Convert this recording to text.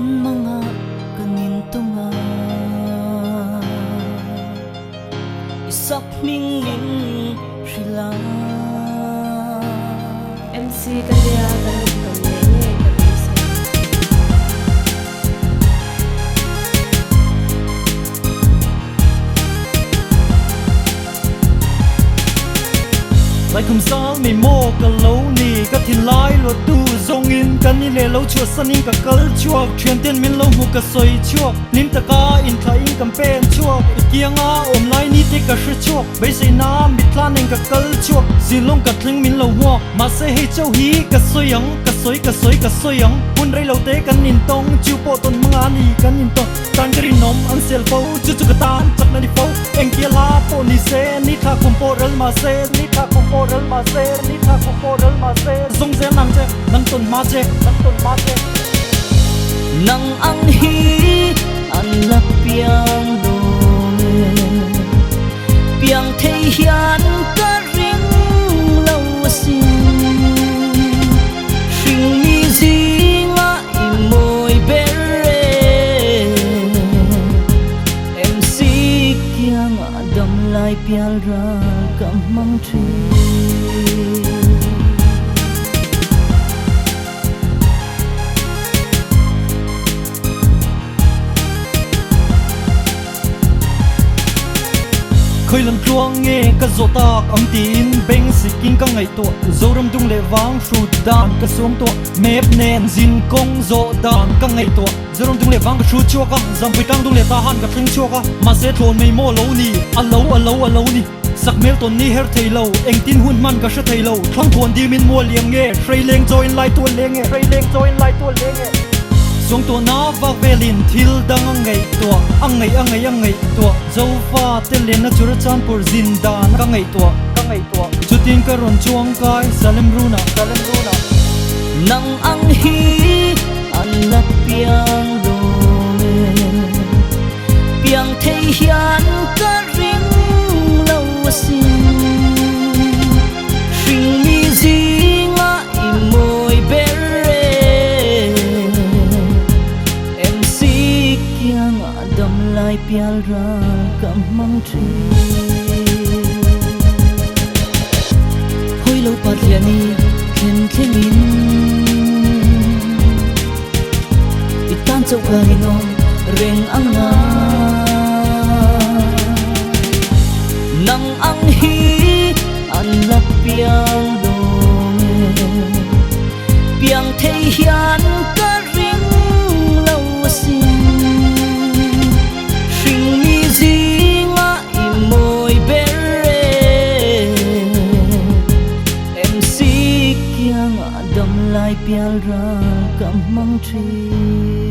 mga kanintunga isak mingning sila MC kaya tanong kami kabisa lại không sao mày mô cả lâu nì cả thiên lai lo tu dòng in cả ni lệ lâu chuột san in cả cỡ chuột truyền tiền min lâu mu cả soi chuột nim ta cả in khai in cầm pen chuột kia ngã ôm lại ni tê cả sợi chuột bây giờ na mít lan in cả cỡ chuột xin lông cả thling min lâu hoa mà sẽ hay châu hí cả soi yang cả soi yang hun ray lâu tê cả in tông chiu po ton mga ni cả in tông tan cái nom ăn sel phô chú chú cái tan chắc là đi phô anh kia la po ni se ni tha không po rel mà se ni tha không po rel mà se ni tha không po rel mà se zong ze nang je nang ton ma je nang ang hi an lak piang do piang thei hian ka ring lâu xin sing mi zinga i moi bere MC kiang adam lai pial ra kam mang tri khơi lần chuông nghe cái gió tạc âm tin beng xịt kinh các ngày tuổi dâu râm tung lệ vang sụt đàn cái xuống tuổi mép nền zin công gió đàn các ngày tuổi dâu râm tung lệ vang cái sụt chua các dòng bụi trăng tung lệ ta han cái thinh chua các mà sẽ thôn mây mò lâu nì lâu nì sắc mel tuần ni her thầy lâu anh tin hun man cái sẽ thầy lâu thằng cuốn đi min mua liềm nghe trây lên join lại tuần lên nghe xuống tua na vác về lìn thil đang ăn ngày tua dâu pha tên lên na chura chan por zindan các ngày tua chút tin cả ron chuông kai salem runa nang ang hi an lak piang do piang thei hian ka ring lâu xin sing mi zinga i moi bere MC kiang adam lai pial ra kam mang tri hoi lo pariani khen khenin itan chau kai no reng anga nang ang hi an lak piang do piang thei hian ka ring lâu xin sing mi zinga i moi bere MC kiang adam lai pial ra kam mang tri